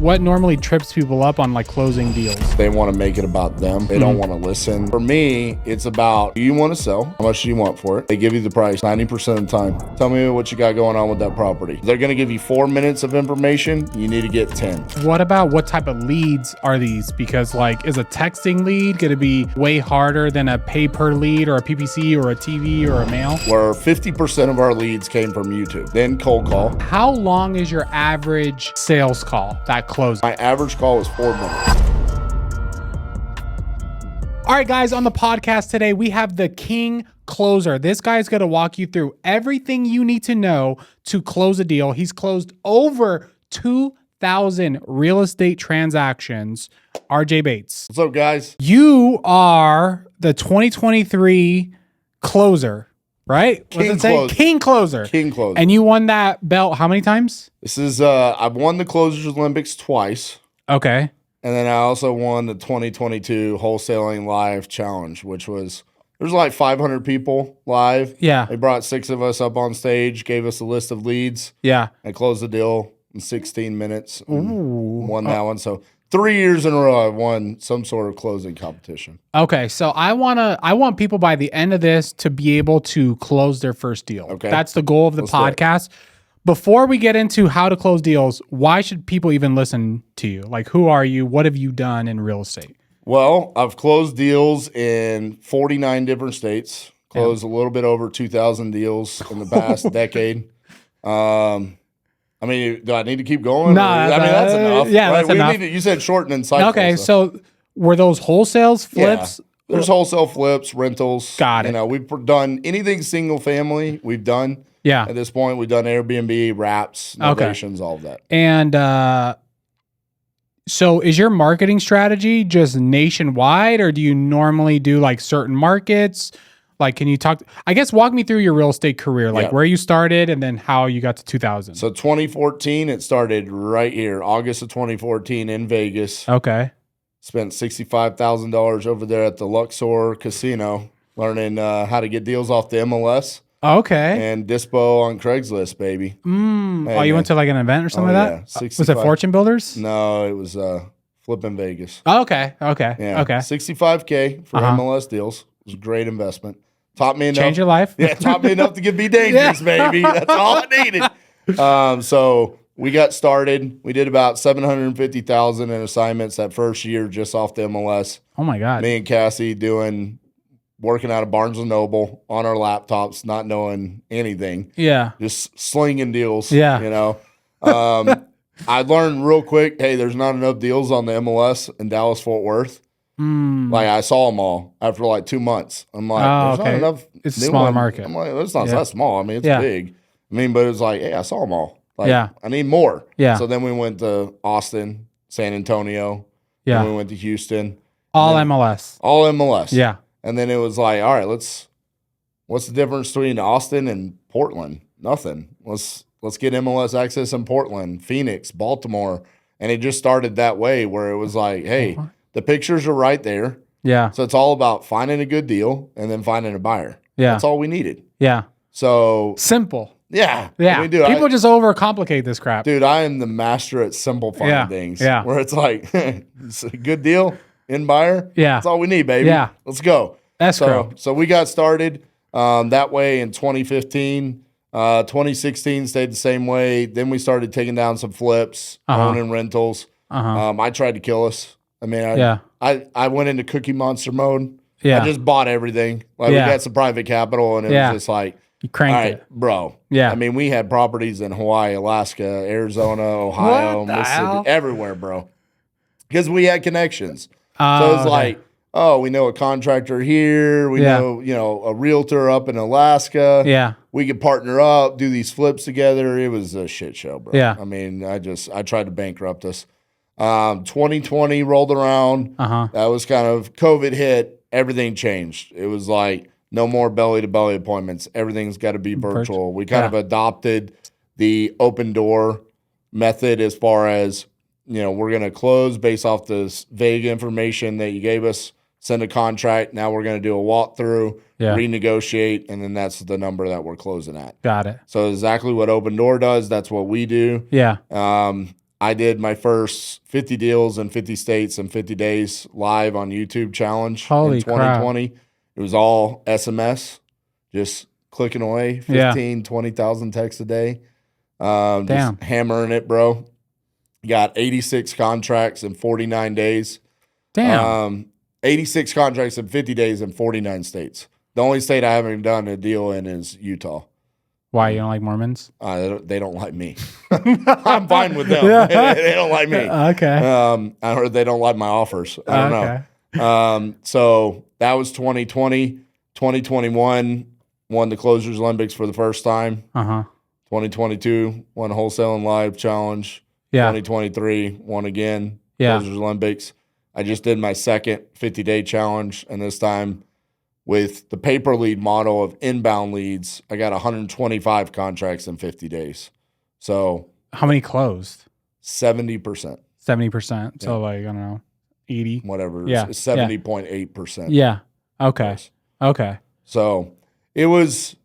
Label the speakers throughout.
Speaker 1: What normally trips people up on like closing deals?
Speaker 2: They want to make it about them. They don't want to listen. For me, it's about, do you want to sell? How much do you want for it? They give you the price 90% of the time. Tell me what you got going on with that property. They're going to give you 4 minutes of information. You need to get 10.
Speaker 1: What about what type of leads are these? Because like, is a texting lead going to be way harder than a pay per lead or a PPC or a TV or a mail?
Speaker 2: Where 50% of our leads came from YouTube, then cold call.
Speaker 1: How long is your average sales call that closes?
Speaker 2: My average call was 4 minutes.
Speaker 1: All right, guys, on the podcast today, we have the King Closer. This guy's going to walk you through everything you need to know to close a deal. He's closed over 2,000 real estate transactions. RJ Bates.
Speaker 2: What's up, guys?
Speaker 1: You are the 2023 closer, right?
Speaker 2: King
Speaker 1: What's it say?
Speaker 2: Closer.
Speaker 1: King Closer.
Speaker 2: King Closer.
Speaker 1: And you won that belt how many times?
Speaker 2: This is, I've won the Closers Olympics twice.
Speaker 1: Okay.
Speaker 2: And then I also won the 2022 Wholesaling Live Challenge, which was, there's like 500 people live.
Speaker 1: Yeah.
Speaker 2: They brought 6 of us up on stage, gave us a list of leads.
Speaker 1: Yeah.
Speaker 2: I closed the deal in 16 minutes.
Speaker 1: Ooh.
Speaker 2: Won that one. So 3 years in a row, I've won some sort of closing competition.
Speaker 1: Okay, so I want people by the end of this to be able to close their first deal.
Speaker 2: Okay.
Speaker 1: That's the goal of the
Speaker 2: Let's do it.
Speaker 1: podcast. Before we get into how to close deals, why should people even listen to you? Like, who are you? What have you done in real estate?
Speaker 2: Well, I've closed deals in 49 different states, closed a little bit over 2,000 deals in the past decade. I mean, do I need to keep going?
Speaker 1: No,
Speaker 2: I mean, that's enough.
Speaker 1: yeah,
Speaker 2: right?
Speaker 1: that's enough.
Speaker 2: You said short and insightful.
Speaker 1: Okay, so were those wholesales, flips?
Speaker 2: Yeah. There's wholesale flips, rentals.
Speaker 1: Got it.
Speaker 2: You know, we've done anything single family. We've done.
Speaker 1: Yeah.
Speaker 2: At this point, we've done Airbnb, wraps, novations, all of that.
Speaker 1: And so is your marketing strategy just nationwide, or do you normally do like certain markets? Like, can you talk, I guess, walk me through your real estate career, like where you started and then how you got to 2000.
Speaker 2: So 2014, it started right here, August of 2014 in Vegas.
Speaker 1: Okay.
Speaker 2: Spent $65,000 over there at the Luxor Casino, learning how to get deals off the MLS.
Speaker 1: Okay.
Speaker 2: And Dispo on Craigslist, baby. Hey,
Speaker 1: You went to like an event or something like that?
Speaker 2: 65.
Speaker 1: Was it Fortune Builders?
Speaker 2: No, it was Flipping Vegas.
Speaker 1: Oh, okay. Okay.
Speaker 2: Yeah.
Speaker 1: Okay.
Speaker 2: $65K for MLS deals. It was a great investment. Taught me enough.
Speaker 1: Change your life.
Speaker 2: Yeah, taught me enough to get be dangerous, baby. That's all I needed. So we got started. We did about 750,000 in assignments that first year just off the MLS.
Speaker 1: Oh my God.
Speaker 2: Me and Cassie working out of Barnes & Noble on our laptops, not knowing anything.
Speaker 1: Yeah.
Speaker 2: Just slinging deals.
Speaker 1: Yeah.
Speaker 2: You know. I learned real quick, hey, there's not enough deals on the MLS in Dallas-Fort Worth. Like, I saw them all after like 2 months. I'm like, there's not enough.
Speaker 1: It's a
Speaker 2: new
Speaker 1: smaller
Speaker 2: one.
Speaker 1: market.
Speaker 2: I'm like, it's not that small. I mean, it's big. I mean, but it's like, hey, I saw them all. Like, I need more.
Speaker 1: Yeah.
Speaker 2: So then we went to Austin, San Antonio.
Speaker 1: Yeah.
Speaker 2: Then we went to Houston.
Speaker 1: All MLS.
Speaker 2: All MLS.
Speaker 1: Yeah.
Speaker 2: And then it was like, all right, what's the difference between Austin and Portland? Nothing. Let's get MLS access in Portland, Phoenix, Baltimore. And it just started that way where it was like, hey, the pictures are right there.
Speaker 1: Yeah.
Speaker 2: So it's all about finding a good deal and then finding a buyer.
Speaker 1: Yeah.
Speaker 2: That's all we needed.
Speaker 1: Yeah.
Speaker 2: So
Speaker 1: Simple.
Speaker 2: yeah.
Speaker 1: Yeah.
Speaker 2: I mean, dude,
Speaker 1: People just overcomplicate this crap.
Speaker 2: Dude, I am the master at simplifying things.
Speaker 1: Yeah.
Speaker 2: Where it's like, it's a good deal, in buyer.
Speaker 1: Yeah.
Speaker 2: That's all we need, baby.
Speaker 1: Yeah.
Speaker 2: Let's go.
Speaker 1: Escrow.
Speaker 2: So we got started that way in 2015. 2016 stayed the same way. Then we started taking down some flips, owning rentals. I tried to kill us. I mean, I went into Cookie Monster mode.
Speaker 1: Yeah.
Speaker 2: I just bought everything. Like we got some private capital, and it was just like,
Speaker 1: you cranked
Speaker 2: all right,
Speaker 1: it.
Speaker 2: bro.
Speaker 1: Yeah.
Speaker 2: I mean, we had properties in Hawaii, Alaska, Arizona, Ohio,
Speaker 1: What the
Speaker 2: Mississippi,
Speaker 1: hell?
Speaker 2: everywhere, bro. Because we had connections. So it's like, oh, we know a contractor here. We know, a realtor up in Alaska.
Speaker 1: Yeah.
Speaker 2: We could partner up, do these flips together. It was a shit show, bro.
Speaker 1: Yeah.
Speaker 2: I mean, I tried to bankrupt us. 2020 rolled around. That was kind of COVID hit. Everything changed. It was like no more belly-to-belly appointments. Everything's got to be virtual. We kind of adopted the open door method as far as, we're going to close based off this vague information that you gave us, send a contract. Now we're going to do a walkthrough, renegotiate, and then that's the number that we're closing at.
Speaker 1: Got it.
Speaker 2: So exactly what open door does, that's what we do.
Speaker 1: Yeah.
Speaker 2: I did my first 50 deals in 50 states in 50 days live on YouTube challenge
Speaker 1: Holy
Speaker 2: in 2020. Crap. It was all SMS, just clicking away, 20,000 texts a day. Just hammering it, bro. Got 86 contracts in 49 days.
Speaker 1: Damn.
Speaker 2: 86 contracts in 50 days in 49 states. The only state I haven't done a deal in is Utah.
Speaker 1: Why, you don't like Mormons?
Speaker 2: They don't like me. I'm fine with them. They don't like me.
Speaker 1: Okay.
Speaker 2: I heard they don't like my offers. I don't know. So that was 2020. 2021, won the Closers Olympics for the first time. 2022, won Wholesale and Live Challenge. 2023, won again. Closers Olympics. I just did my second 50-day challenge, and this time with the pay-per lead model of inbound leads, I got 125 contracts in 50 days. So
Speaker 1: how many closed?
Speaker 2: 70%.
Speaker 1: 70%. So like, I don't know, 80?
Speaker 2: Whatever. Yeah. 70.8%.
Speaker 1: Yeah. Okay. Okay.
Speaker 2: So it was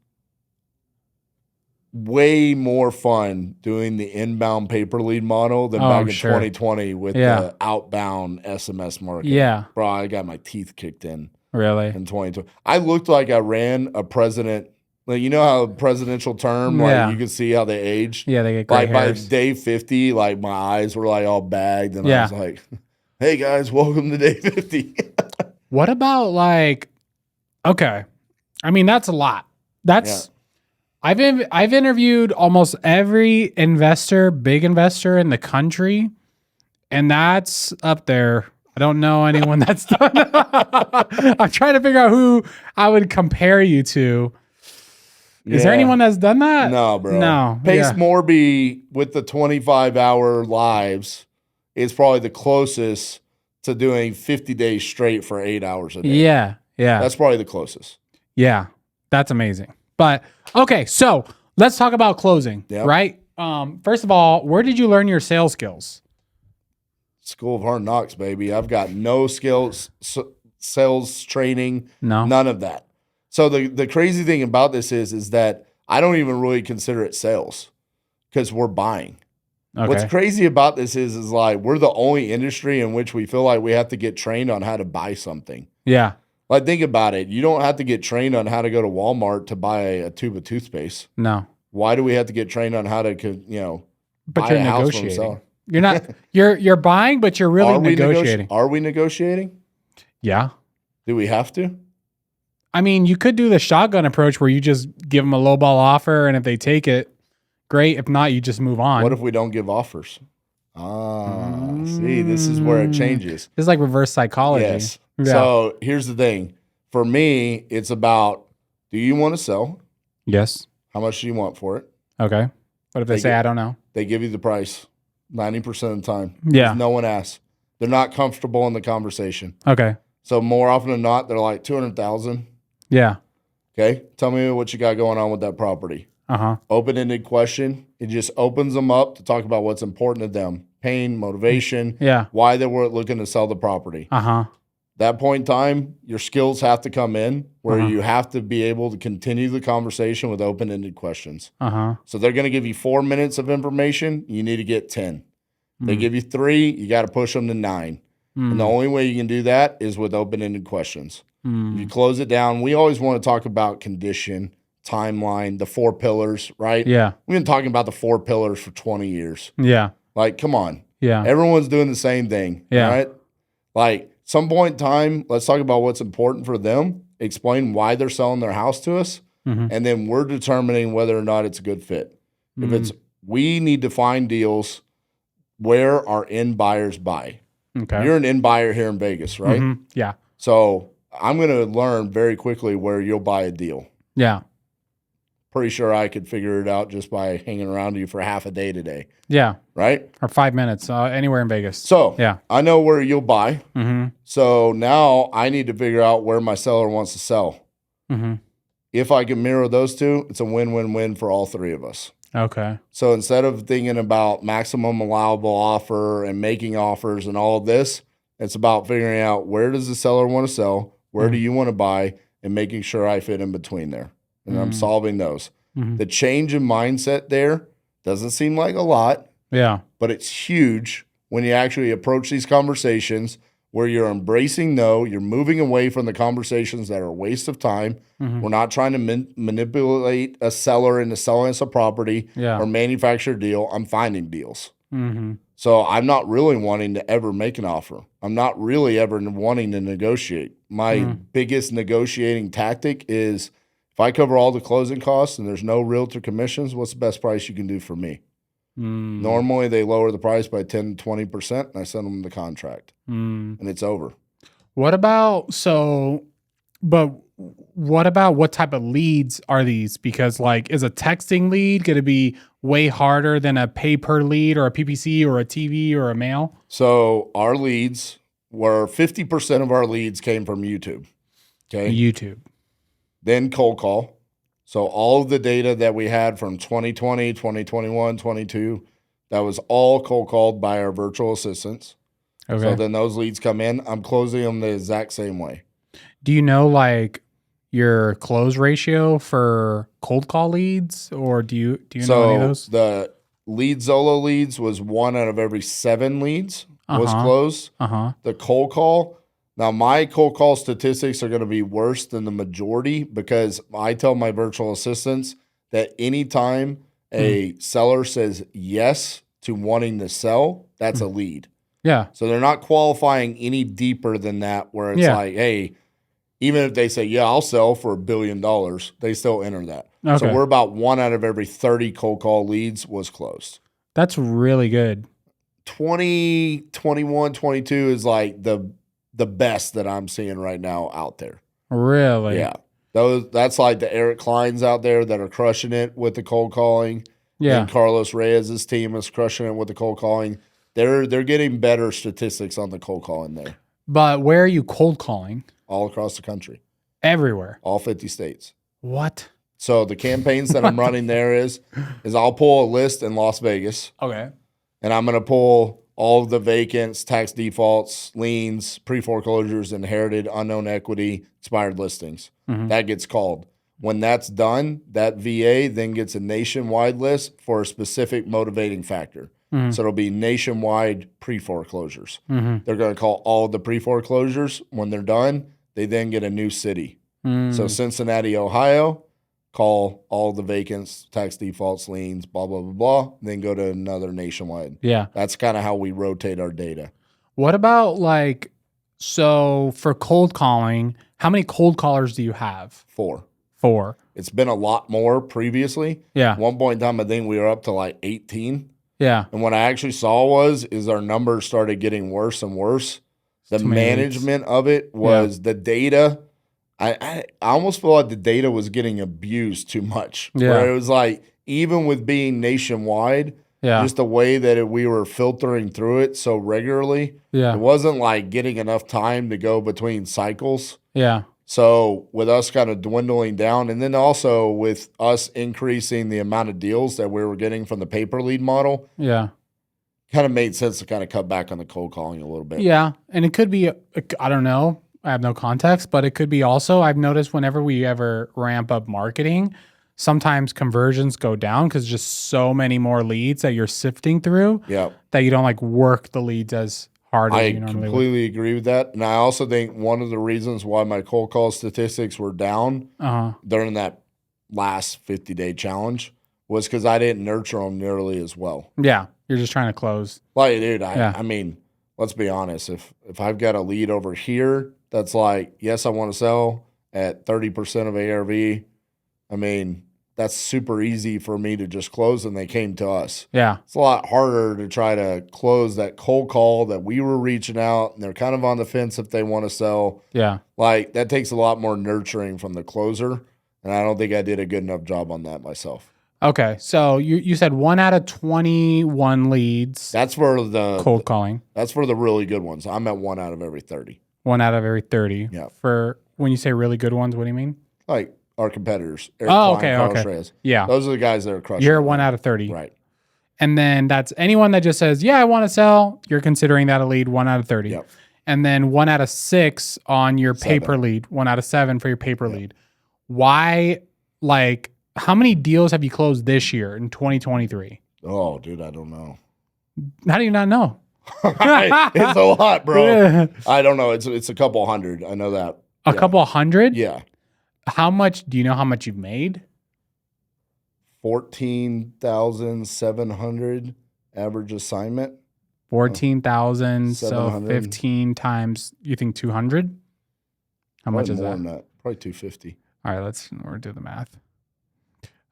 Speaker 2: way more fun doing the inbound pay-per lead model than back in 2020 with the outbound SMS marketing.
Speaker 1: Yeah.
Speaker 2: Bro, I got my teeth kicked in.
Speaker 1: Really?
Speaker 2: In 2020. I looked like I ran a president. Like, you know how a presidential term, like you can see how they aged?
Speaker 1: Yeah, they get gray hairs.
Speaker 2: By day 50, like my eyes were like all bagged. And I was like, hey guys, welcome to day 50.
Speaker 1: What about like, okay. I mean, that's a lot. That's, I've interviewed almost every investor, big investor in the country, and that's up there. I don't know anyone that's done. I'm trying to figure out who I would compare you to. Is there anyone that's done that?
Speaker 2: No, bro.
Speaker 1: No.
Speaker 2: Pace Morby with the 25-hour lives is probably the closest to doing 50 days straight for 8 hours a day.
Speaker 1: Yeah. Yeah.
Speaker 2: That's probably the closest.
Speaker 1: Yeah. That's amazing. But okay, so let's talk about closing, right? First of all, where did you learn your sales skills?
Speaker 2: School of Hard Knocks, baby. I've got no skills, sales training, none of that. So the crazy thing about this is that I don't even really consider it sales because we're buying. Okay. What's crazy about this is like we're the only industry in which we feel like we have to get trained on how to buy something. Yeah. Like, think about it. You don't have to get trained on how to go to Walmart to buy a tube of toothpaste. No. Why do we have to get trained on how to,
Speaker 1: but buy a house from seller? You're not. You're buying, but you're really negotiating.
Speaker 2: Are we negotiating?
Speaker 1: Yeah.
Speaker 2: Do we have to?
Speaker 1: I mean, you could do the shotgun approach where you just give them a lowball offer, and if they take it, great. If not, you just move on.
Speaker 2: What if we don't give offers? See, this is where it changes.
Speaker 1: It's like reverse psychology.
Speaker 2: Yes. Yeah. So here's the thing. For me, it's about, do you want to sell?
Speaker 1: Yes.
Speaker 2: How much do you want for it?
Speaker 1: Okay. What if they say, I don't know?
Speaker 2: They give you the price 90% of the time.
Speaker 1: Yeah.
Speaker 2: No one asks. They're not comfortable in the conversation.
Speaker 1: Okay.
Speaker 2: So more often than not, they're like 200,000.
Speaker 1: Yeah.
Speaker 2: Okay. Tell me what you got going on with that property.
Speaker 1: Uh-huh.
Speaker 2: Open-ended question. It just opens them up to talk about what's important to them. Pain, motivation.
Speaker 1: Yeah.
Speaker 2: Why they were looking to sell the property.
Speaker 1: Uh-huh.
Speaker 2: That point in time, your skills have to come in where you have to be able to continue the conversation with open-ended questions.
Speaker 1: Uh-huh.
Speaker 2: So they're going to give you 4 minutes of information. You need to get 10. They give you 3, you got to push them to 9. And the only way you can do that is with open-ended questions. If you close it down, we always want to talk about condition, timeline, the 4 pillars, right?
Speaker 1: Yeah.
Speaker 2: We've been talking about the 4 pillars for 20 years.
Speaker 1: Yeah.
Speaker 2: Like, come on.
Speaker 1: Yeah.
Speaker 2: Everyone's doing the same thing.
Speaker 1: Yeah.
Speaker 2: Right? Like, some point in time, let's talk about what's important for them, explain why they're selling their house to us, and then we're determining whether or not it's a good fit. If it's, we need to find deals where our end buyers buy.
Speaker 1: Okay.
Speaker 2: You're an end buyer here in Vegas, right?
Speaker 1: Yeah.
Speaker 2: So I'm going to learn very quickly where you'll buy a deal.
Speaker 1: Yeah.
Speaker 2: Pretty sure I could figure it out just by hanging around you for half a day today.
Speaker 1: Yeah.
Speaker 2: Right?
Speaker 1: Or 5 minutes, anywhere in Vegas.
Speaker 2: So
Speaker 1: yeah,
Speaker 2: I know where you'll buy. So now I need to figure out where my seller wants to sell. If I can mirror those two, it's a win-win-win for all 3 of us.
Speaker 1: Okay.
Speaker 2: So instead of thinking about maximum allowable offer and making offers and all of this, it's about figuring out where does the seller want to sell, where do you want to buy, and making sure I fit in between there. And I'm solving those. The change in mindset there doesn't seem like a lot,
Speaker 1: Yeah.
Speaker 2: But it's huge when you actually approach these conversations where you're embracing no, you're moving away from the conversations that are a waste of time. We're not trying to manipulate a seller into selling us a property or manufacture a deal. I'm finding deals. So I'm not really wanting to ever make an offer. I'm not really ever wanting to negotiate. My biggest negotiating tactic is if I cover all the closing costs and there's no realtor commissions, what's the best price you can do for me? Normally, they lower the price by 10 to 20%, and I send them the contract, and it's over.
Speaker 1: What about what type of leads are these? Because like, is a texting lead going to be way harder than a pay-per lead or a PPC or a TV or a mail?
Speaker 2: So our leads were 50% of our leads came from YouTube. Okay.
Speaker 1: YouTube.
Speaker 2: Then cold call. So all of the data that we had from 2020, 2021, 22, that was all cold called by our virtual assistants. Okay. So then those leads come in. I'm closing them the exact same way.
Speaker 1: Do you know like your close ratio for cold call leads, or do you know any of those?
Speaker 2: The lead Zolo leads was 1 out of every 7 leads was closed. The cold call. Now, my cold call statistics are going to be worse than the majority because I tell my virtual assistants that anytime a seller says yes to wanting to sell, that's a lead.
Speaker 1: Yeah.
Speaker 2: So they're not qualifying any deeper than that where it's like, hey, even if they say, yeah, I'll sell for $1 billion, they still enter that. Okay. So we're about 1 out of every 30 cold call leads was closed.
Speaker 1: That's really good.
Speaker 2: 20, 21, 22 is like the best that I'm seeing right now out there.
Speaker 1: Really?
Speaker 2: Yeah. That's like the Eric Kleins out there that are crushing it with the cold calling.
Speaker 1: Yeah.
Speaker 2: And Carlos Reyes' team is crushing it with the cold calling. They're getting better statistics on the cold calling there.
Speaker 1: But where are you cold calling?
Speaker 2: All across the country.
Speaker 1: Everywhere.
Speaker 2: All 50 states.
Speaker 1: What?
Speaker 2: So the campaigns that I'm running there is I'll pull a list in Las Vegas.
Speaker 1: Okay.
Speaker 2: And I'm going to pull all of the vacants, tax defaults, liens, pre-foreclosures, inherited, unknown equity, expired listings. That gets called. When that's done, that VA then gets a nationwide list for a specific motivating factor. So it'll be nationwide pre-foreclosures. They're going to call all the pre-foreclosures. When they're done, they then get a new city. So Cincinnati, Ohio, call all the vacants, tax defaults, liens, blah, blah, blah, blah, then go to another nationwide.
Speaker 1: Yeah. That's
Speaker 2: kind of how we rotate our data.
Speaker 1: What about like, so for cold calling, how many cold callers do you have?
Speaker 2: 4. It's been a lot more previously.
Speaker 1: Yeah.
Speaker 2: At one point in time, I think we were up to like 18.
Speaker 1: Yeah.
Speaker 2: And what I actually saw is our numbers started getting worse and worse. The management of it was the data. I almost feel like the data was getting abused too much.
Speaker 1: Yeah.
Speaker 2: Where it was like, even with being nationwide, just the way that we were filtering through it so regularly, it wasn't like getting enough time to go between cycles.
Speaker 1: Yeah.
Speaker 2: So with us kind of dwindling down, and then also with us increasing the amount of deals that we were getting from the paper lead model, kind of made sense to kind of cut back on the cold calling a little bit. Yeah,
Speaker 1: and it could be, I don't know, I have no context, but it could be also, I've noticed whenever we ever ramp up marketing, sometimes conversions go down because just so many more leads that you're sifting through that you don't like work the leads as hard as you normally would. I completely
Speaker 2: agree with that. And I also think one of the reasons why my cold call statistics were down during that last 50-day challenge was because I didn't nurture them nearly as well.
Speaker 1: Yeah, you're just trying to close.
Speaker 2: Like, dude, I mean, let's be honest. If I've got a lead over here that's like, yes, I want to sell at 30% of ARV, I mean, that's super easy for me to just close, and they came to us.
Speaker 1: Yeah.
Speaker 2: It's a lot harder to try to close that cold call that we were reaching out, and they're kind of on the fence if they want to sell.
Speaker 1: Yeah.
Speaker 2: Like, that takes a lot more nurturing from the closer, and I don't think I did a good enough job on that myself.
Speaker 1: Okay, so you said 1 out of 21 leads.
Speaker 2: That's for the
Speaker 1: cold calling.
Speaker 2: That's for the really good ones. I'm at 1 out of every 30.
Speaker 1: 1 out of every 30.
Speaker 2: Yeah.
Speaker 1: For when you say really good ones, what do you mean?
Speaker 2: Like our competitors. Eric
Speaker 1: Klein,
Speaker 2: Carlos
Speaker 1: okay.
Speaker 2: Reyes.
Speaker 1: Yeah.
Speaker 2: Those are the guys that are crushing.
Speaker 1: You're 1 out of 30.
Speaker 2: Right.
Speaker 1: And then that's anyone that just says, yeah, I want to sell. You're considering that a lead 1 out of 30.
Speaker 2: Yep.
Speaker 1: And then 1 out of 6 on your paper lead. 1 out of 7 for your paper lead. Why, like, how many deals have you closed this year in 2023?
Speaker 2: Oh, dude, I don't know.
Speaker 1: How do you not know?
Speaker 2: It's a lot, bro.
Speaker 1: Yeah.
Speaker 2: I don't know. It's a couple hundred. I know that.
Speaker 1: A couple hundred?
Speaker 2: Yeah.
Speaker 1: How much? Do you know how much you've made?
Speaker 2: 14,700 average assignment.
Speaker 1: 14,000. So
Speaker 2: 700.
Speaker 1: 15 times, you think 200? How much
Speaker 2: Probably
Speaker 1: is
Speaker 2: more
Speaker 1: that?
Speaker 2: than that. Probably 250.
Speaker 1: All right, we'll do the math.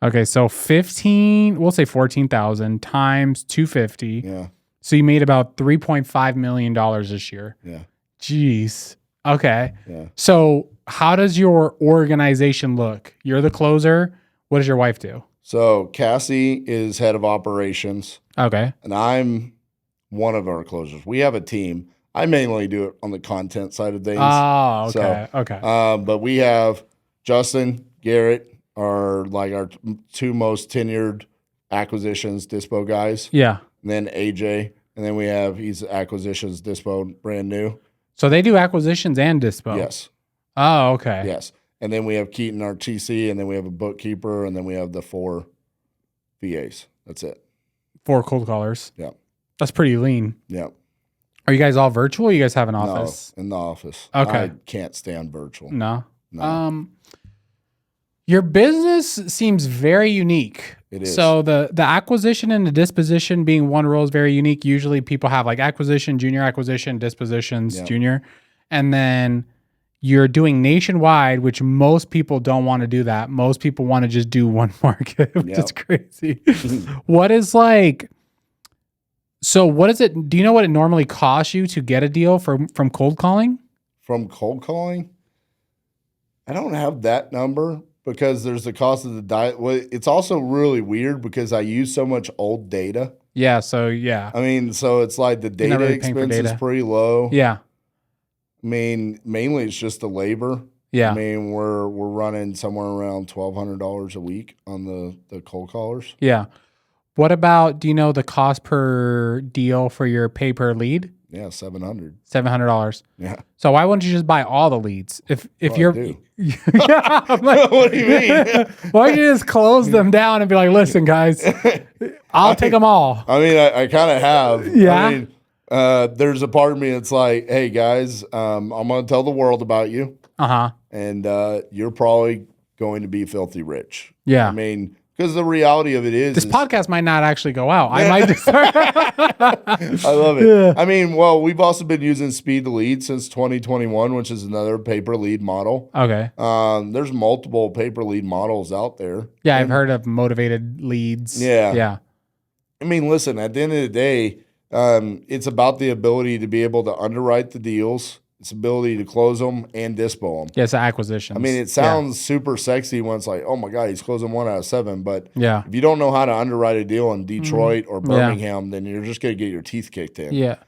Speaker 1: Okay, so we'll say 14,000 times 250.
Speaker 2: Yeah.
Speaker 1: So you made about $3.5 million this year.
Speaker 2: Yeah.
Speaker 1: Jeez. Okay.
Speaker 2: Yeah.
Speaker 1: So how does your organization look? You're the closer. What does your wife do?
Speaker 2: So Cassie is head of operations.
Speaker 1: Okay.
Speaker 2: And I'm one of our closers. We have a team. I mainly do it on the content side of things.
Speaker 1: Oh, okay. Okay.
Speaker 2: But we have Justin, Garrett are like our two most tenured acquisitions dispo guys.
Speaker 1: Yeah.
Speaker 2: And then AJ. And then he's acquisitions dispo brand new.
Speaker 1: So they do acquisitions and dispo?
Speaker 2: Yes.
Speaker 1: Oh, okay.
Speaker 2: Yes. And then we have Keaton, our TC, and then we have a bookkeeper, and then we have the 4 VAs. That's it.
Speaker 1: 4 cold callers.
Speaker 2: Yeah.
Speaker 1: That's pretty lean.
Speaker 2: Yeah.
Speaker 1: Are you guys all virtual? Or you guys have an office?
Speaker 2: No, in the office.
Speaker 1: Okay.
Speaker 2: I can't stand virtual.
Speaker 1: No.
Speaker 2: No.
Speaker 1: Your business seems very unique.
Speaker 2: It is.
Speaker 1: So the acquisition and the disposition being one role is very unique. Usually people have like acquisition, junior acquisition, dispositions, junior. And then you're doing nationwide, which most people don't want to do that. Most people want to just do one market, which is crazy. What is it? Do you know what it normally costs you to get a deal from cold calling?
Speaker 2: From cold calling? I don't have that number because there's the cost of the diet. Well, it's also really weird because I use so much old data.
Speaker 1: Yeah. So yeah.
Speaker 2: I mean, so it's like the data
Speaker 1: really
Speaker 2: expense is pretty low.
Speaker 1: Yeah.
Speaker 2: I mean, mainly it's just the labor.
Speaker 1: Yeah.
Speaker 2: I mean, we're running somewhere around $1,200 a week on the cold callers.
Speaker 1: Yeah. What about, do you know the cost per deal for your pay per lead?
Speaker 2: Yeah, $700.
Speaker 1: $700.
Speaker 2: Yeah.
Speaker 1: So why wouldn't you just buy all the leads? If
Speaker 2: Well,
Speaker 1: you're,
Speaker 2: I do.
Speaker 1: yeah, I'm like,
Speaker 2: What do you mean?
Speaker 1: why don't you just close them down and be like, listen, guys, I'll take them all.
Speaker 2: I mean, I kind of have.
Speaker 1: Yeah.
Speaker 2: I mean, there's a part of me that's like, hey, guys, I'm going to tell the world about you.
Speaker 1: Uh-huh.
Speaker 2: And you're probably going to be filthy rich.
Speaker 1: Yeah.
Speaker 2: I mean, because the reality of it is
Speaker 1: This podcast might not actually go out. I might just start.
Speaker 2: I love it.
Speaker 1: Yeah.
Speaker 2: I mean, well, we've also been using Speed to Lead since 2021, which is another pay-per lead model.
Speaker 1: Okay.
Speaker 2: There's multiple pay-per lead models out there.
Speaker 1: Yeah, I've heard of motivated leads.
Speaker 2: Yeah.
Speaker 1: Yeah.
Speaker 2: I mean, listen, at the end of the day, it's about the ability to be able to underwrite the deals, its ability to close them and dispo them.
Speaker 1: Yes, acquisitions.
Speaker 2: I mean, it sounds super sexy when it's like, oh my God, he's closing 1 out of 7. But
Speaker 1: yeah.
Speaker 2: if you don't know how to underwrite a deal in Detroit or Birmingham, then you're just going to get your teeth kicked in.
Speaker 1: Yeah.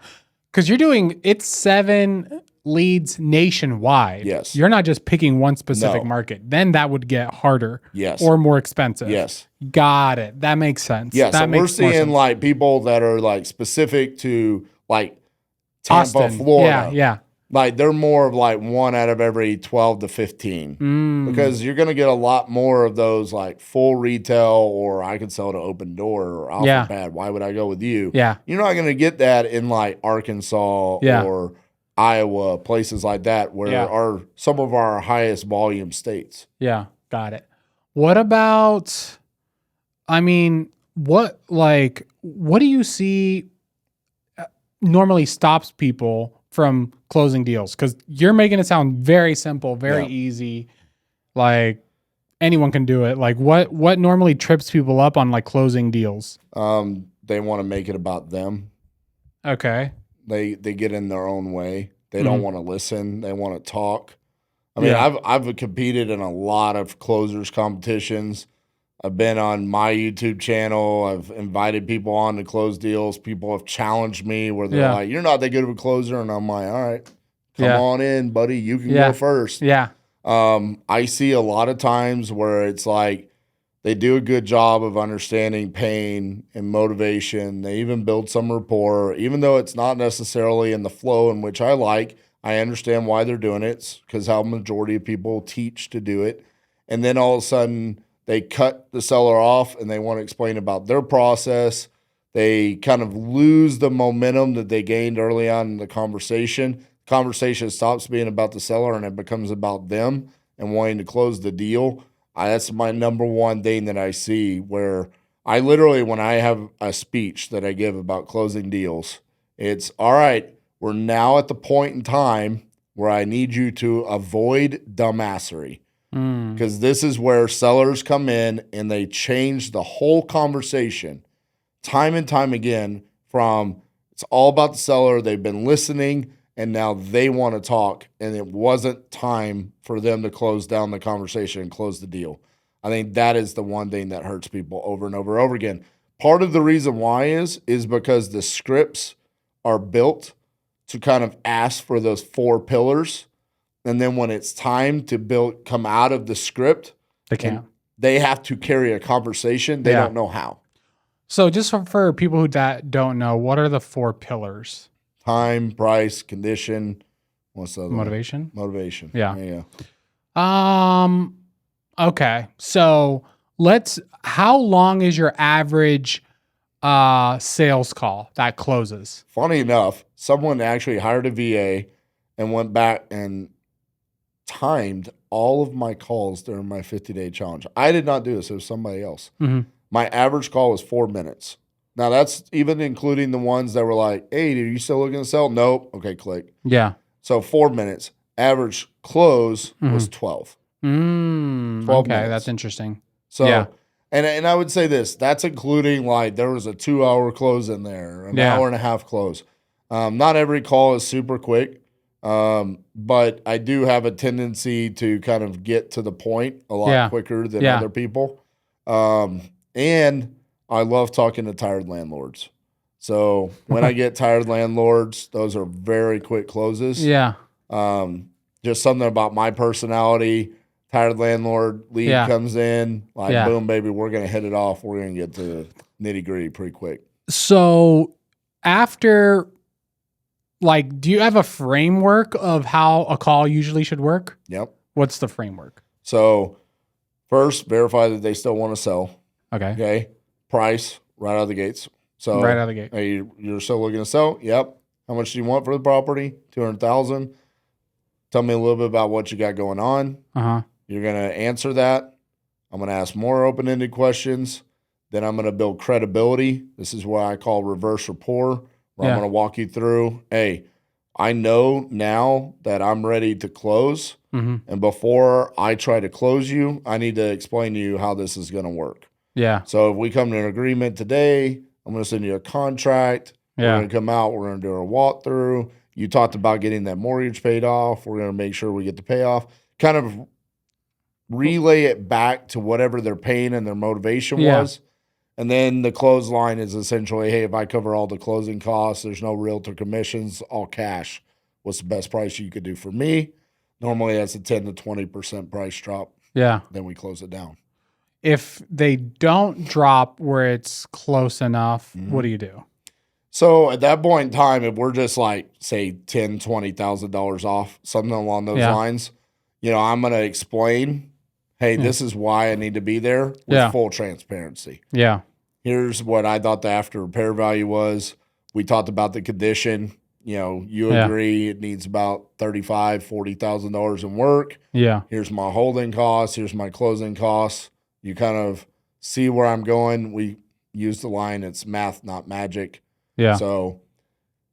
Speaker 1: Because it's 7 leads nationwide.
Speaker 2: Yes.
Speaker 1: You're not just picking one specific market. Then that would get harder.
Speaker 2: Yes.
Speaker 1: Or more expensive.
Speaker 2: Yes.
Speaker 1: Got it. That makes sense.
Speaker 2: Yeah.
Speaker 1: That
Speaker 2: So
Speaker 1: makes
Speaker 2: we're
Speaker 1: more
Speaker 2: seeing
Speaker 1: sense.
Speaker 2: like people that are like specific to like Tampa,
Speaker 1: Austin.
Speaker 2: Florida.
Speaker 1: Yeah.
Speaker 2: Like they're more of like 1 out of every 12 to 15 because you're going to get a lot more of those like full retail or I could sell to Open Door or Alphabet. Why would I go with you?
Speaker 1: Yeah.
Speaker 2: You're not going to get that in like Arkansas or Iowa, places like that where are some of our highest volume states.
Speaker 1: Yeah. Got it. What about, I mean, what do you see normally stops people from closing deals? Because you're making it sound very simple, very easy. Like anyone can do it. Like what normally trips people up on like closing deals?
Speaker 2: They want to make it about them.
Speaker 1: Okay.
Speaker 2: They get in their own way. They don't want to listen. They want to talk. I mean, I've competed in a lot of closers competitions. I've been on my YouTube channel. I've invited people on to close deals. People have challenged me where they're like, you're not that good of a closer. And I'm like, all right, come on in, buddy. You can go first.
Speaker 1: Yeah.
Speaker 2: I see a lot of times where it's like they do a good job of understanding pain and motivation. They even build some rapport, even though it's not necessarily in the flow in which I like. I understand why they're doing it. It's because how majority of people teach to do it. And then all of a sudden, they cut the seller off and they want to explain about their process. they kind of lose the momentum that they gained early on in the conversation. Conversation stops being about the seller and it becomes about them and wanting to close the deal. That's my number one thing that I see, where I literally, when I have a speech that I give about closing deals, it's all right, we're now at the point in time where I need you to avoid dumbassery. Because this is where sellers come in and they change the whole conversation time and time again, from it's all about the seller, they've been listening, and now they want to talk, and it wasn't time for them to close down the conversation and close the deal. I think that is the one thing that hurts people over and over and over again. Part of the reason why is because the scripts are built to kind of ask for those 4 pillars. And then when it's time to come out of the script,
Speaker 1: they can't.
Speaker 2: They have to carry a conversation. They don't know how.
Speaker 1: So just for people who don't know, what are the 4 pillars?
Speaker 2: Time, price, condition. What's the other
Speaker 1: motivation?
Speaker 2: One? Motivation.
Speaker 1: Yeah. Okay. So how long is your average sales call that closes?
Speaker 2: Funny enough, someone actually hired a VA and went back and timed all of my calls during my 50-day challenge. I did not do this. It was somebody else.
Speaker 1: Mm-hmm.
Speaker 2: My average call was 4 minutes. Now, that's even including the ones that were like, hey, are you still looking to sell? Nope. Okay, click.
Speaker 1: Yeah.
Speaker 2: So 4 minutes. Average close was 12.
Speaker 1: 12 okay,
Speaker 2: minutes.
Speaker 1: That's interesting.
Speaker 2: So,
Speaker 1: yeah.
Speaker 2: And I would say this, that's including like there was a 2-hour close in there, an hour and a half close. Not every call is super quick. But I do have a tendency to kind of get to the point a lot quicker than other people. And I love talking to tired landlords. So when I get tired landlords, those are very quick closes.
Speaker 1: Yeah.
Speaker 2: Just something about my personality. Tired landlord lead comes in, like boom, baby, we're going to hit it off. We're going to get to nitty gritty pretty quick.
Speaker 1: So after, like, do you have a framework of how a call usually should work?
Speaker 2: Yep.
Speaker 1: What's the framework?
Speaker 2: So first, verify that they still want to sell.
Speaker 1: Okay.
Speaker 2: Price right out of the gates. So
Speaker 1: right out of the gate.
Speaker 2: Hey, you're still looking to sell? Yep. How much do you want for the property? $200,000. Tell me a little bit about what you got going on. You're going to answer that. I'm going to ask more open-ended questions. Then I'm going to build credibility. This is what I call reverse rapport, where I'm going to walk you through, hey, I know now that I'm ready to close. And before I try to close you, I need to explain to you how this is going to work.
Speaker 1: Yeah.
Speaker 2: So if we come to an agreement today, I'm going to send you a contract. We're going to come out. We're going to do a walkthrough. You talked about getting that mortgage paid off. We're going to make sure we get the payoff. Kind of relay it back to whatever their pain and their motivation was. And then the clothesline is essentially, hey, if I cover all the closing costs, there's no realtor commissions, all cash. What's the best price you could do for me? Normally that's a 10 to 20% price drop.
Speaker 1: Yeah.
Speaker 2: Then we close it down.
Speaker 1: If they don't drop where it's close enough, what do you do?
Speaker 2: So at that point in time, if we're just like, say, $10,000, $20,000 off, something along those lines, I'm going to explain, hey, this is why I need to be there with full transparency. Yeah. Here's what I thought the after repair value was. We talked about the condition. You agree it needs about $35,000, $40,000 in work. Yeah. Here's my holding costs. Here's my closing costs. You kind of see where I'm going. We use the line, it's math, not magic. Yeah. So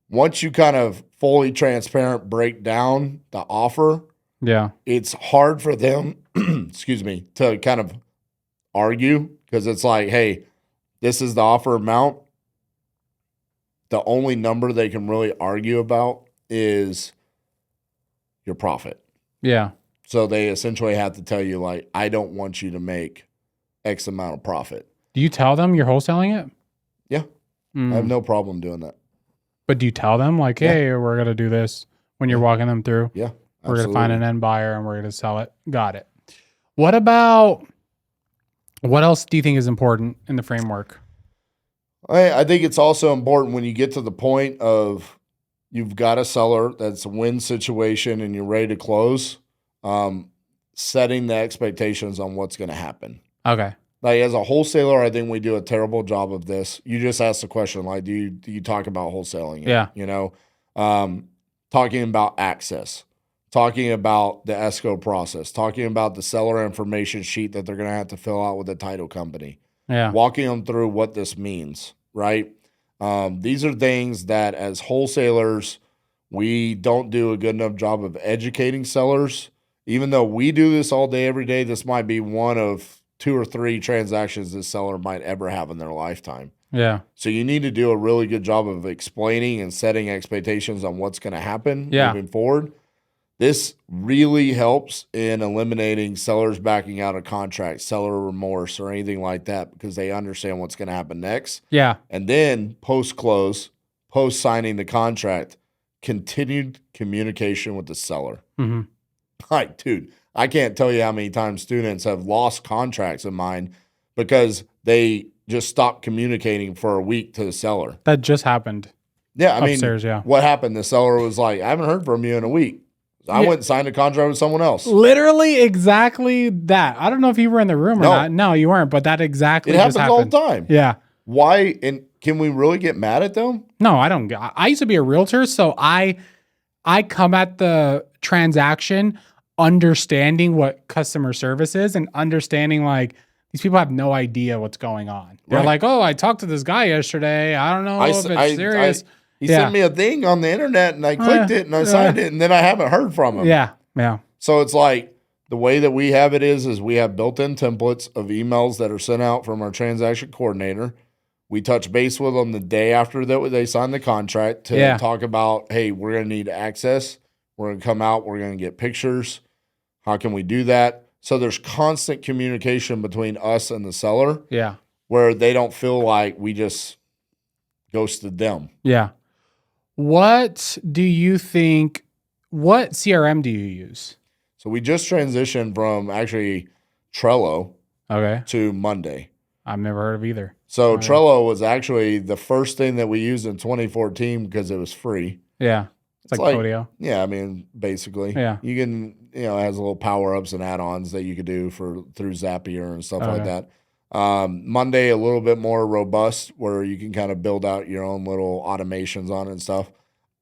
Speaker 2: once you kind of fully transparent break down the offer, it's hard for them, to kind of argue, because it's like, hey, this is the offer amount. The only number they can really argue about is your profit. Yeah. So they essentially have to tell you, like, I don't want you to make X amount of profit.
Speaker 1: Do you tell them you're wholesaling it?
Speaker 2: Yeah. I have no problem doing that.
Speaker 1: But do you tell them, like, hey, we're going to do this when you're walking them through? Yeah. We're going to find an end buyer and we're going to sell it. Got it. What else do you think is important in the framework?
Speaker 2: I think it's also important when you get to the point of you've got a seller that's a win situation and you're ready to close, setting the expectations on what's going to happen. Okay. Like as a wholesaler, I think we do a terrible job of this. You just asked the question, like, do you talk about wholesaling?
Speaker 1: Yeah.
Speaker 2: You know, talking about access, talking about the escrow process, talking about the seller information sheet that they're going to have to fill out with the title company.
Speaker 1: Yeah.
Speaker 2: Walking them through what this means, right? These are things that as wholesalers, we don't do a good enough job of educating sellers. Even though we do this all day, every day, this might be one of 2 or 3 transactions this seller might ever have in their lifetime.
Speaker 1: Yeah.
Speaker 2: So you need to do a really good job of explaining and setting expectations on what's going to happen moving forward. This really helps in eliminating sellers backing out of contracts, seller remorse, or anything like that, because they understand what's going to happen next.
Speaker 1: Yeah.
Speaker 2: And then post-close, post-signing the contract, continued communication with the seller.
Speaker 1: Mm-hmm.
Speaker 2: Like, dude, I can't tell you how many times students have lost contracts of mine because they just stopped communicating for a week to the seller.
Speaker 1: That just happened.
Speaker 2: Yeah, I
Speaker 1: upstairs,
Speaker 2: mean, what happened? The seller was like, I haven't heard from you in a week. I went and signed a contract with someone else.
Speaker 1: Literally exactly that. I don't know if you were in the room or not. No, you weren't, but that exactly just happened.
Speaker 2: It happens all the time.
Speaker 1: Yeah.
Speaker 2: Why? And can we really get mad at them?
Speaker 1: No, I don't. I used to be a realtor, so I come at the transaction understanding what customer service is and understanding like these people have no idea what's going on. They're like, oh, I talked to this guy yesterday. I don't know if it's serious.
Speaker 2: He sent me a thing on the internet and I clicked it and I signed it and then I haven't heard from him.
Speaker 1: Yeah. Yeah.
Speaker 2: So it's like the way that we have it is we have built-in templates of emails that are sent out from our transaction coordinator. We touch base with them the day after that they sign the contract to talk about, hey, we're going to need access. We're going to come out. We're going to get pictures. How can we do that? So there's constant communication between us and the seller.
Speaker 1: Yeah.
Speaker 2: Where they don't feel like we just ghosted them.
Speaker 1: Yeah. What do you think, what CRM do you use?
Speaker 2: So we just transitioned from actually Trello to Monday.
Speaker 1: I've never heard of either.
Speaker 2: So Trello was actually the first thing that we used in 2014 because it was free.
Speaker 1: Yeah. It's like Podio.
Speaker 2: Yeah, I mean, basically.
Speaker 1: Yeah.
Speaker 2: You can, it has little power-ups and add-ons that you could do through Zapier and stuff like that. Monday, a little bit more robust where you can kind of build out your own little automations on it and stuff.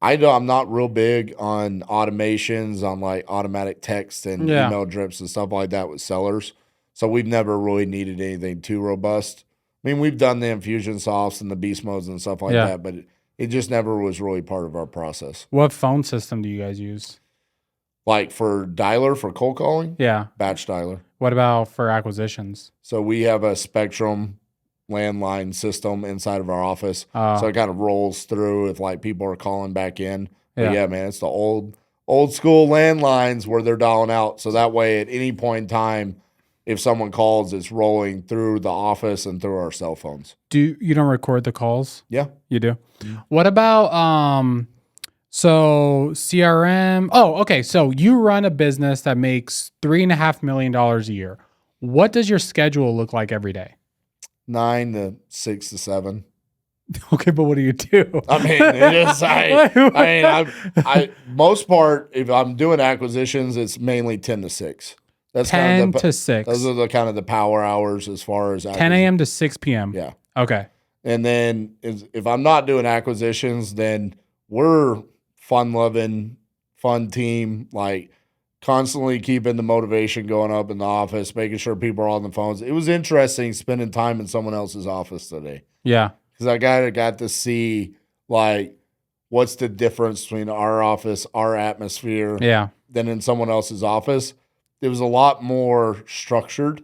Speaker 2: I'm not real big on automations on like automatic text and email drips and stuff like that with sellers. So we've never really needed anything too robust. I mean, we've done the Infusionsoft and the beast modes and stuff like that, but it just never was really part of our process.
Speaker 1: What phone system do you guys use?
Speaker 2: Like for dialer, for cold calling?
Speaker 1: Yeah.
Speaker 2: Batch dialer.
Speaker 1: What about for acquisitions?
Speaker 2: So we have a Spectrum landline system inside of our office. So it kind of rolls through if like people are calling back in. But yeah, man, it's the old school landlines where they're dialing out. So that way at any point in time, if someone calls, it's rolling through the office and through our cell phones.
Speaker 1: You don't record the calls?
Speaker 2: Yeah.
Speaker 1: You do? Mm-hmm. What about so CRM? Oh, okay. So you run a business that makes $3.5 million a year. What does your schedule look like every day?
Speaker 2: 9 to 6 to 7.
Speaker 1: Okay, but what do you do?
Speaker 2: I mean, I most part, if I'm doing acquisitions, it's mainly 10 to 6. That's
Speaker 1: 10 to 6.
Speaker 2: Those are the kind of the power hours as far as
Speaker 1: 10 a.m. to 6 p.m.
Speaker 2: Yeah.
Speaker 1: Okay.
Speaker 2: And then if I'm not doing acquisitions, then we're fun-loving, fun team, like constantly keeping the motivation going up in the office, making sure people are on the phones. It was interesting spending time in someone else's office today.
Speaker 1: Yeah.
Speaker 2: Because I got to see, like, what's the difference between our office, our atmosphere, than in someone else's office. It was a lot more structured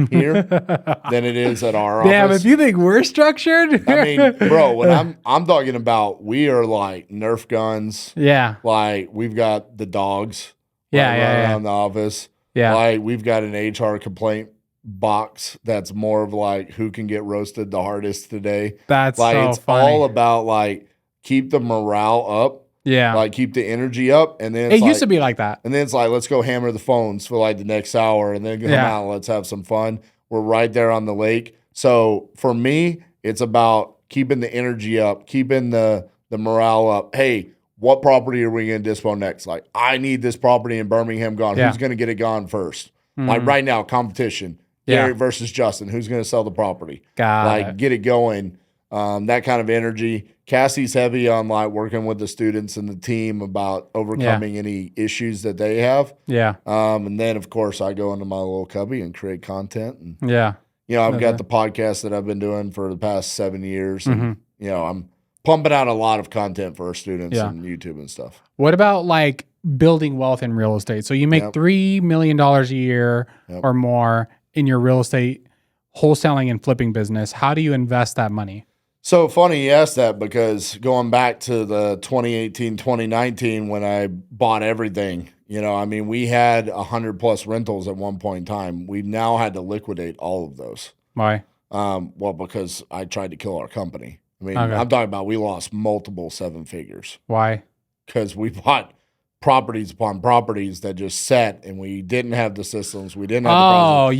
Speaker 2: here than it is at our office.
Speaker 1: Damn, if you think we're structured.
Speaker 2: I mean, bro, when I'm talking about, we are like Nerf guns.
Speaker 1: Yeah.
Speaker 2: Like, we've got the dogs
Speaker 1: running
Speaker 2: around the office.
Speaker 1: Yeah.
Speaker 2: Like, we've got an HR complaint box that's more of like who can get roasted the hardest today.
Speaker 1: That's
Speaker 2: like
Speaker 1: so
Speaker 2: it's
Speaker 1: funny.
Speaker 2: all about like keep the morale up.
Speaker 1: Yeah.
Speaker 2: Like keep the energy up. And then
Speaker 1: it used to be like that.
Speaker 2: And then it's like, let's go hammer the phones for like the next hour and then come out, let's have some fun. We're right there on the lake. So for me, it's about keeping the energy up, keeping the morale up. Hey, what property are we going to dispo next? Like, I need this property in Birmingham gone. Who's going to get it gone first? Like right now, competition. Gary versus Justin. Who's going to sell the property? Get it going. That kind of energy. Cassie's heavy on like working with the students and the team about overcoming any issues that they have.
Speaker 1: Yeah.
Speaker 2: And then of course I go into my little cubby and create content. And, I've got the podcast that I've been doing for the past 7 years. And, I'm pumping out a lot of content for our students on YouTube and stuff.
Speaker 1: What about like building wealth in real estate? So you make $3 million a year or more in your real estate wholesaling and flipping business. How do you invest that money?
Speaker 2: So funny you asked that, because going back to the 2018, 2019, when I bought everything, we had 100+ rentals at one point in time. We've now had to liquidate all of those.
Speaker 1: Why?
Speaker 2: Well, because I tried to kill our company. I'm talking about we lost multiple 7 figures.
Speaker 1: Why?
Speaker 2: Because we bought properties upon properties that just sat, and we didn't have the systems. We didn't have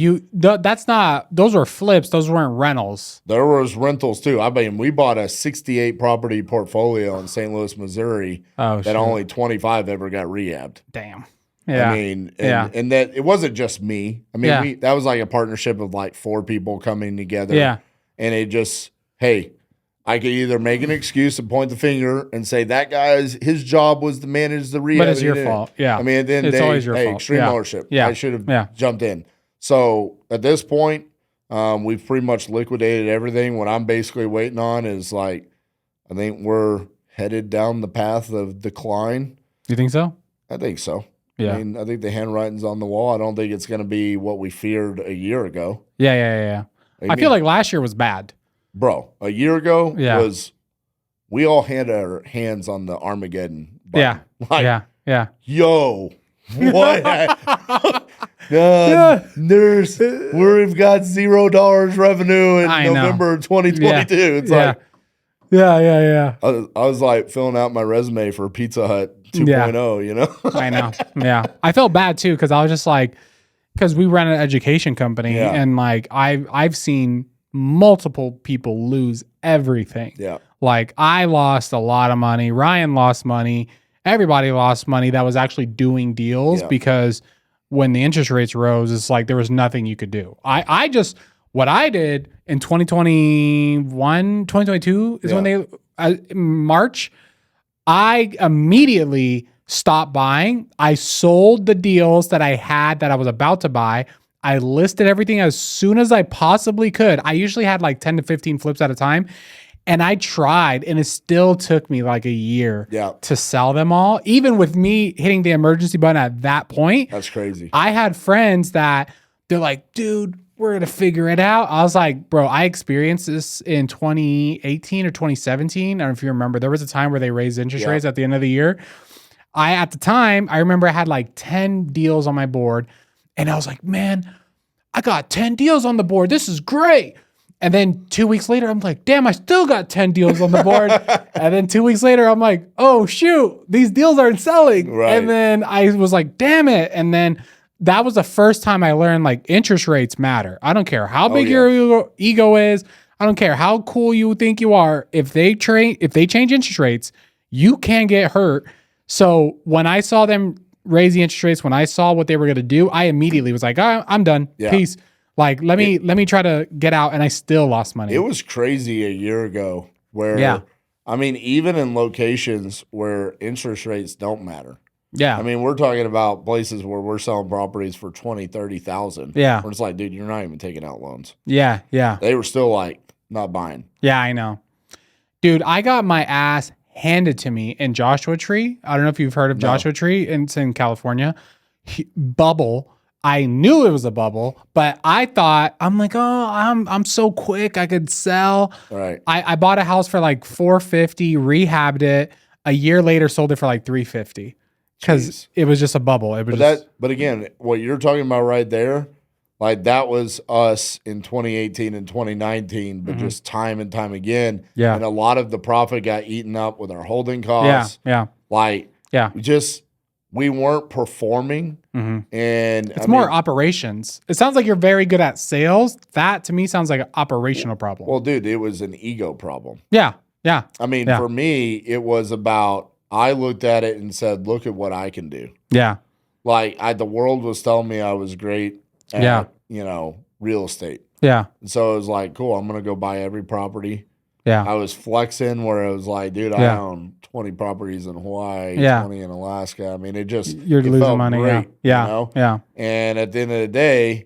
Speaker 1: that's not, those were flips. Those weren't rentals.
Speaker 2: There was rentals too. We bought a 68 property portfolio in St. Louis, Missouri that only 25 ever got rehabbed.
Speaker 1: Damn. Yeah.
Speaker 2: And that it wasn't just me. That was like a partnership of like 4 people coming together. Yeah. And it just, hey, I could either make an excuse and point the finger and say that his job was to manage the rehab.
Speaker 1: But it's your fault. Yeah.
Speaker 2: At the end of the day,
Speaker 1: always your fault.
Speaker 2: Extreme ownership. Yeah. I should have jumped in. So at this point, we've pretty much liquidated everything. What I'm basically waiting on is I think we're headed down the path of decline.
Speaker 1: You think so?
Speaker 2: I think so.
Speaker 1: Yeah.
Speaker 2: I think the handwriting's on the wall. I don't think it's going to be what we feared a year ago.
Speaker 1: Yeah. I feel like last year was bad.
Speaker 2: Bro, a year ago was we all had our hands on the Armageddon button.
Speaker 1: Yeah.
Speaker 2: Yo, what? We've got $0 revenue in November 2022. It's
Speaker 1: I
Speaker 2: was like filling out my resume for Pizza Hut 2.0,
Speaker 1: I know. Yeah. I felt bad too, because I was just like, because we run an education company and like I've seen multiple people lose everything.
Speaker 2: Yeah.
Speaker 1: Like I lost a lot of money. Ryan lost money. Everybody lost money that was actually doing deals because when the interest rates rose, it's like there was nothing you could do. What I did in 2022 is when March, I immediately stopped buying. I sold the deals that I had that I was about to buy. I listed everything as soon as I possibly could. I usually had like 10 to 15 flips at a time. And I tried, and it still took me like a year to sell them all. Even with me hitting the emergency button at that point.
Speaker 2: That's crazy.
Speaker 1: I had friends that they're like, dude, we're going to figure it out. I was like, bro, I experienced this in 2018 or 2017. I don't know if you remember. There was a time where they raised interest rates at the end of the year. At the time, I remember I had like 10 deals on my board. And I was like, man, I got 10 deals on the board. This is great. And then 2 weeks later, I'm like, damn, I still got 10 deals on the board. And then 2 weeks later, I'm like, oh, shoot, these deals aren't selling. Right. And then I was like, damn it. And then that was the first time I learned like interest rates matter. I don't care how big your ego is. I don't care how cool you think you are. If they change interest rates, you can get hurt. So when I saw them raise the interest rates, when I saw what they were going to do, I immediately was like, I'm done. Peace. Like, let me try to get out. And I still lost money.
Speaker 2: It was crazy a year ago where, even in locations where interest rates don't matter.
Speaker 1: Yeah.
Speaker 2: We're talking about places where we're selling properties for 20, 30,000.
Speaker 1: Yeah.
Speaker 2: Where it's like, dude, you're not even taking out loans.
Speaker 1: Yeah. Yeah.
Speaker 2: They were still like, not buying.
Speaker 1: Yeah, I know. Dude, I got my ass handed to me in Joshua Tree. I don't know if you've heard of Joshua Tree. It's in California. Bubble. I knew it was a bubble, but I thought, I'm like, oh, I'm so quick. I could sell.
Speaker 2: Right.
Speaker 1: I bought a house for like $450, rehabbed it. A year later, sold it for like $350 because it was just a bubble. It was
Speaker 2: but again, what you're talking about right there, like that was us in 2018 and 2019, but just time and time again.
Speaker 1: Yeah.
Speaker 2: And a lot of the profit got eaten up with our holding costs.
Speaker 1: Yeah.
Speaker 2: We weren't performing. And
Speaker 1: it's more operations. It sounds like you're very good at sales. That to me sounds like an operational problem.
Speaker 2: Well, dude, it was an ego problem.
Speaker 1: Yeah.
Speaker 2: For me, it was about, I looked at it and said, look at what I can do.
Speaker 1: Yeah.
Speaker 2: Like the world was telling me I was great at, real estate.
Speaker 1: Yeah.
Speaker 2: And so it was like, cool, I'm going to go buy every property.
Speaker 1: Yeah.
Speaker 2: I was flexing where it was like, dude, I own 20 properties in Hawaii, 20 in Alaska. I mean, it
Speaker 1: losing
Speaker 2: felt
Speaker 1: money.
Speaker 2: Great,
Speaker 1: Yeah.
Speaker 2: you know?
Speaker 1: Yeah.
Speaker 2: And at the end of the day,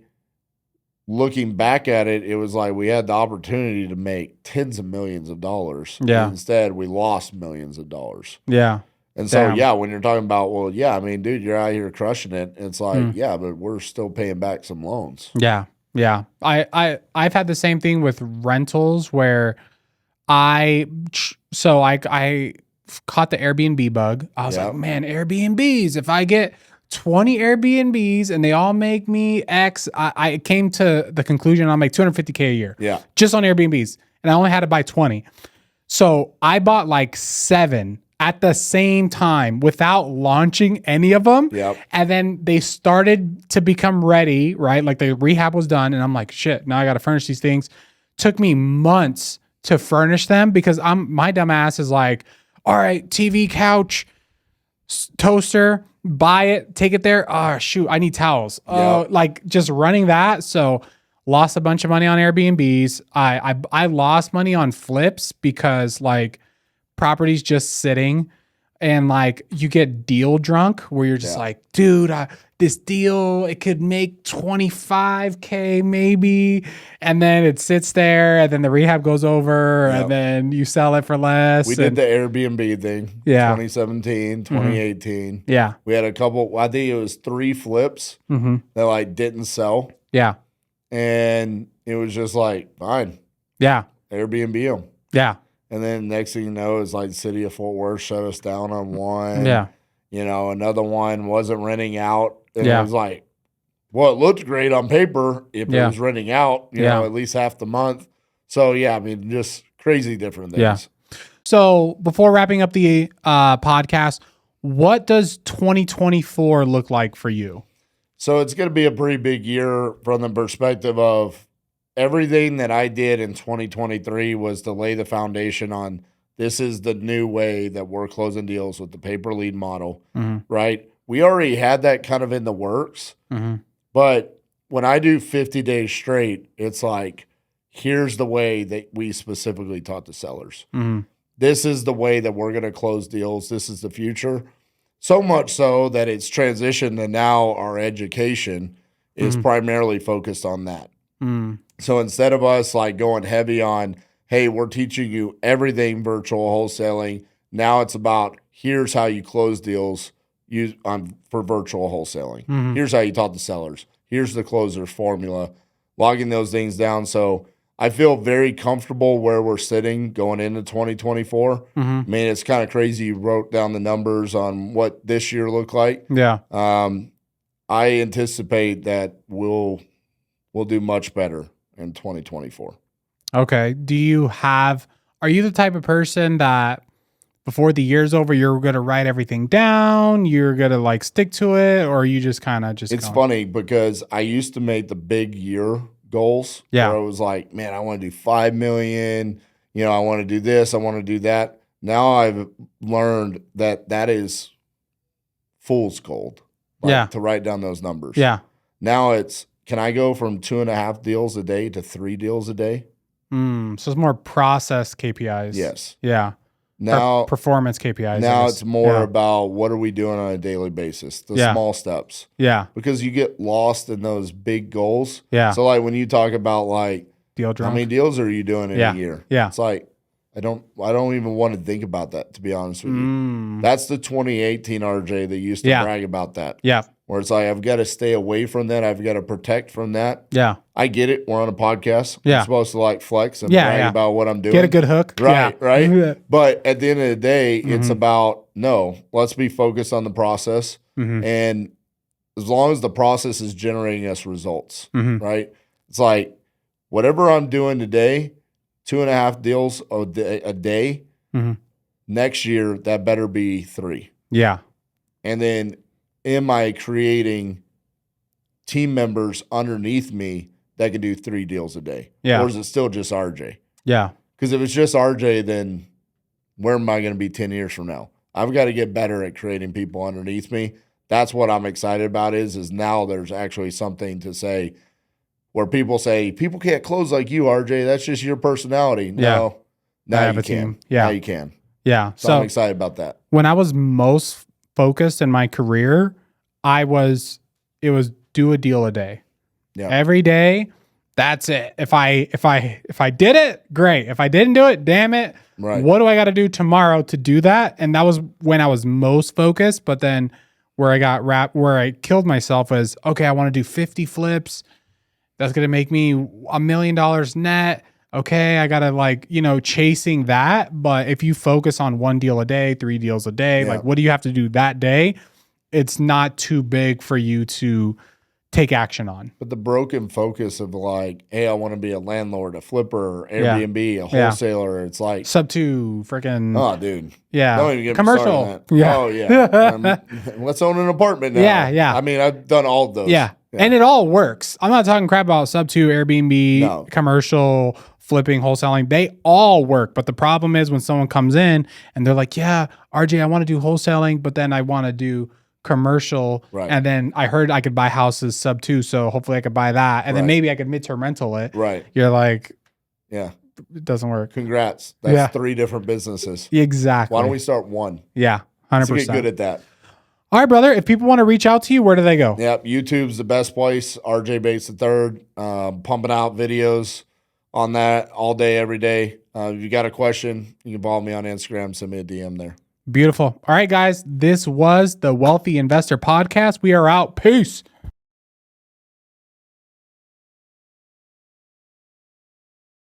Speaker 2: looking back at it, it was like we had the opportunity to make tens of millions of dollars.
Speaker 1: Yeah.
Speaker 2: Instead, we lost millions of dollars.
Speaker 1: Yeah.
Speaker 2: And so, when you're talking about, well, I mean, dude, you're out here crushing it. It's like, but we're still paying back some loans.
Speaker 1: Yeah. Yeah. I've had the same thing with rentals where I caught the Airbnb bug. I was like, man, Airbnbs, if I get 20 Airbnbs and they all make me X, I came to the conclusion I'll make $250K a year.
Speaker 2: Yeah.
Speaker 1: Just on Airbnbs. And I only had to buy 20. So I bought like 7 at the same time without launching any of them.
Speaker 2: Yep.
Speaker 1: And then they started to become ready, right? Like the rehab was done. And I'm like, shit, now I got to furnish these things. Took me months to furnish them because my dumb ass is like, all right, TV, couch, toaster, buy it, take it there. Oh, shoot, I need towels. Oh, like just running that. So lost a bunch of money on Airbnbs. I lost money on flips because like properties just sitting and like you get deal drunk where you're just like, dude, this deal, it could make 25K maybe. And then it sits there and then the rehab goes over and then you sell it for less.
Speaker 2: We did the Airbnb thing. 2017, 2018.
Speaker 1: Yeah.
Speaker 2: We had a couple, I think it was 3 flips that like didn't sell.
Speaker 1: Yeah.
Speaker 2: And it was just like, fine.
Speaker 1: Yeah.
Speaker 2: Airbnb them.
Speaker 1: Yeah.
Speaker 2: And then next thing you know, it's like City of Fort Worth shut us down on one.
Speaker 1: Yeah.
Speaker 2: You know, another one wasn't renting out. And it was like, well, it looked great on paper if it was renting out, you know, at least half the month. So, I mean, just crazy different things.
Speaker 1: Yeah. So before wrapping up the podcast, what does 2024 look like for you?
Speaker 2: So it's going to be a pretty big year from the perspective of everything that I did in 2023 was to lay the foundation on this is the new way that we're closing deals with the pay-per lead model, right? We already had that kind of in the works, but when I do 50 days straight, it's like, here's the way that we specifically taught the sellers. This is the way that we're going to close deals. This is the future. So much so that it's transitioned to now our education is primarily focused on that. So instead of us like going heavy on, hey, we're teaching you everything virtual wholesaling, now it's about here's how you close deals for virtual wholesaling. Here's how you taught the sellers. Here's the closer's formula, logging those things down. So I feel very comfortable where we're sitting going into 2024. I mean, it's kind of crazy. You wrote down the numbers on what this year looked like.
Speaker 1: Yeah.
Speaker 2: I anticipate that we'll do much better in 2024.
Speaker 1: Okay. Are you the type of person that before the year's over, you're going to write everything down, you're going to like stick to it, or are you just kind of just
Speaker 2: It's funny because I used to make the big year goals.
Speaker 1: Yeah.
Speaker 2: Where I was like, man, I want to do 5 million. You know, I want to do this. I want to do that. Now I've learned that is fool's gold. To write down those numbers.
Speaker 1: Yeah.
Speaker 2: Now it's, can I go from 2.5 deals a day to 3 deals a day?
Speaker 1: So it's more process KPIs.
Speaker 2: Yes.
Speaker 1: Yeah.
Speaker 2: Now
Speaker 1: or performance KPIs.
Speaker 2: Now it's more about what are we doing on a daily basis, the small steps.
Speaker 1: Yeah.
Speaker 2: Because you get lost in those big goals.
Speaker 1: Yeah.
Speaker 2: So like when you talk about like
Speaker 1: deal drunk,
Speaker 2: how many deals are you doing in a year?
Speaker 1: Yeah.
Speaker 2: It's like I don't even want to think about that, to be honest with you. That's the 2018 RJ that used to brag about that.
Speaker 1: Yeah.
Speaker 2: Where it's like I've got to stay away from that. I've got to protect from that.
Speaker 1: Yeah.
Speaker 2: I get it. We're on a podcast.
Speaker 1: Yeah.
Speaker 2: I'm supposed to like flex and brag about what I'm doing.
Speaker 1: Get a good hook.
Speaker 2: Right, right. But at the end of the day, it's about, no, let's be focused on the process. And as long as the process is generating us results, right? It's like whatever I'm doing today, 2.5 deals a day, next year, that better be 3.
Speaker 1: Yeah.
Speaker 2: And then am I creating team members underneath me that can do 3 deals a day?
Speaker 1: Yeah.
Speaker 2: Or is it still just RJ?
Speaker 1: Yeah.
Speaker 2: Because if it's just RJ, then where am I going to be 10 years from now? I've got to get better at creating people underneath me. That's what I'm excited about is now there's actually something to say, where people say, people can't close like you, RJ. That's just your personality. No, now you can.
Speaker 1: Yeah.
Speaker 2: Now you can.
Speaker 1: Yeah.
Speaker 2: So I'm excited about that.
Speaker 1: When I was most focused in my career, it was do a deal a day.
Speaker 2: Yeah.
Speaker 1: Every day, that's it. If I did it, great. If I didn't do it, damn it.
Speaker 2: Right.
Speaker 1: What do I got to do tomorrow to do that? And that was when I was most focused. But then where I killed myself was, okay, I want to do 50 flips. That's going to make me $1 million net. Okay, I got to chasing that. But if you focus on 1 deal a day, 3 deals a day, what do you have to do that day? It's not too big for you to take action on.
Speaker 2: But the broken focus of hey, I want to be a landlord, a flipper, Airbnb, a wholesaler. It's like
Speaker 1: sub 2 freaking.
Speaker 2: Oh, dude.
Speaker 1: Yeah.
Speaker 2: Don't even get
Speaker 1: Commercial.
Speaker 2: Me started on that.
Speaker 1: Yeah.
Speaker 2: Oh, yeah. Let's own an apartment now.
Speaker 1: Yeah.
Speaker 2: I mean, I've done all of those.
Speaker 1: Yeah. And it all works. I'm not talking crap about sub 2, Airbnb, commercial, flipping, wholesaling. They all work. But the problem is when someone comes in and they're like, yeah, RJ, I want to do wholesaling, but then I want to do commercial.
Speaker 2: Right.
Speaker 1: And then I heard I could buy houses sub 2. So hopefully I could buy that. And then maybe I could midterm rental it.
Speaker 2: Right.
Speaker 1: You're like,
Speaker 2: yeah,
Speaker 1: it doesn't work.
Speaker 2: Congrats. That's 3 different businesses.
Speaker 1: Exactly.
Speaker 2: Why don't we start one?
Speaker 1: Yeah. 100%.
Speaker 2: Let's get good at that.
Speaker 1: All right, brother. If people want to reach out to you, where do they go?
Speaker 2: Yep. YouTube's the best place. RJ Bates III, pumping out videos on that all day, every day. If you got a question, you can follow me on Instagram, send me a DM there.
Speaker 1: Beautiful. All right, guys. This was the Wealthy Investor Podcast. We are out. Peace.